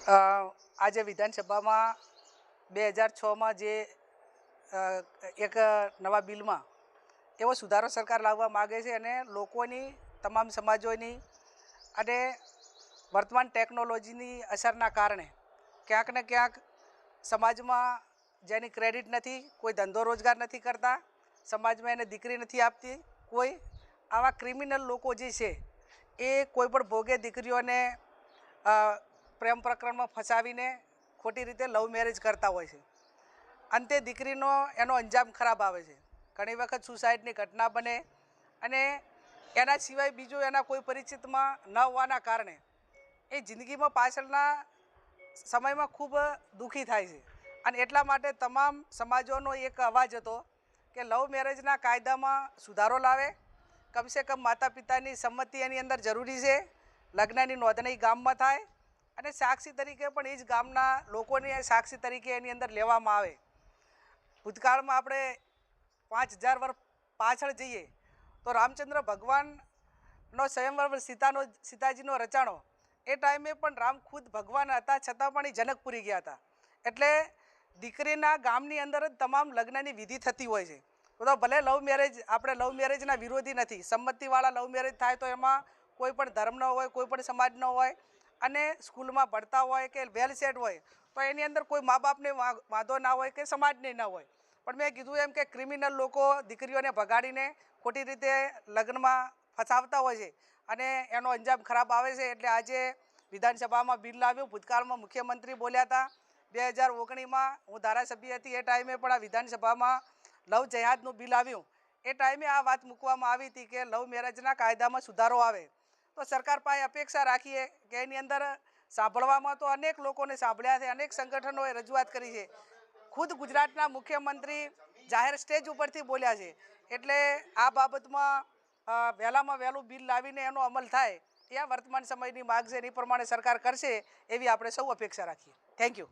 આજે વિધાનસભામાં 2006માં જે એક નવા બિલમાં એવો સુધારો સરકાર લાવવા માગે છે અને લોકોની તમામ સમાજોની અને વર્તમાન ટેકનોલોજીની અસરના કારણે ક્યાંક ને ક્યાંક સમાજમાં જેની ક્રેડિટ નથી, કોઈ ધંધો રોજગાર નથી કરતા, સમાજમાં એને દીકરી નથી આપતી, કોઈ આવા ક્રિમિનલ લોકો જે છે એ કોઈ પણ ભોગે દીકરીઓને પ્રેમ પ્રકરણમાં ફસાવીને ખોટી રીતે લવ મેરેજ કરતા હોય છે. અંતે દીકરીનો એનો અંજામ ખરાબ આવે છે. ઘણી વખત સુસાઇડની ઘટના બને અને એના સિવાય બીજું એના કોઈ પરિચિતમાં ન હોવાના કારણે એ જિંદગીમાં પાછળના સમયમાં ખૂબ દુઃખી થાય છે. અને એટલા માટે તમામ સમાજોનો એક અવાજ હતો કે લવ મેરેજના કાયદામાં સુધારો લાવે. કમસે કમ માતા પિતાની સંમતિ એની અંદર જરૂરી છે. લગ્નની નોંધણી ગામમાં થાય અને સાક્ષી તરીકે પણ એ જ ગામના લોકોને સાક્ષી તરીકે એની અંદર લેવામાં આવે. ભૂતકાળમાં આપણે 5000 વર્ષ પાછળ જઈએ તો રામચંદ્ર ભગવાનનો સ્વયંવર સીતાજીનો રચાણો એ ટાઈમે પણ રામ ખુદ ભગવાન હતા, છતાં પણ એ જનકપુરી ગયા હતા. એટલે દીકરીના ગામની અંદર જ તમામ લગ્નની વિધિ થતી હોય છે. તો ભલે લવ મેરેજ, આપણે લવ મેરેજના વિરોધી નથી. સંમતિવાળા લવ મેરેજ થાય તો એમાં કોઈ પણ ધર્મનો હોય, કોઈ પણ સમાજનો હોય અને સ્કૂલમાં ભણતા હોય કે વેલ સેટ હોય તો એની અંદર કોઈ મા બાપને વાંધો ના હોય કે સમાજને ના હોય. પણ મેં કીધું એમ કે ક્રિમિનલ લોકો દીકરીઓને ભગાડીને ખોટી રીતે લગ્નમાં ફસાવતા હોય છે અને એનો અંજામ ખરાબ આવે છે. એટલે આજે વિધાનસભામાં બિલ લાવ્યું. ભૂતકાળમાં મુખ્યમંત્રી બોલ્યા હતા. 2019માં હું ધારાસભ્ય હતી, એ ટાઈમે પણ આ વિધાનસભામાં લવ જહાદનું બિલ આવ્યું. એ ટાઈમે આ વાત મૂકવામાં આવી હતી કે લવ મેરેજના કાયદામાં સુધારો આવે. તો સરકાર પાસે અપેક્ષા રાખીએ કે એની અંદર સાંભળવામાં તો અનેક લોકોને સાંભળ્યા છે, અનેક સંગઠનોએ રજૂઆત કરી છે. ખુદ ગુજરાતના મુખ્યમંત્રી જાહેર સ્ટેજ ઉપરથી બોલ્યા છે. એટલે આ બાબતમાં વહેલામાં વહેલું બિલ લાવીને એનો અમલ થાય એ વર્તમાન સમયની માગ છે. એ પ્રમાણે સરકાર કરશે એવી આપણે સૌ અપેક્ષા રાખીએ. Thank you.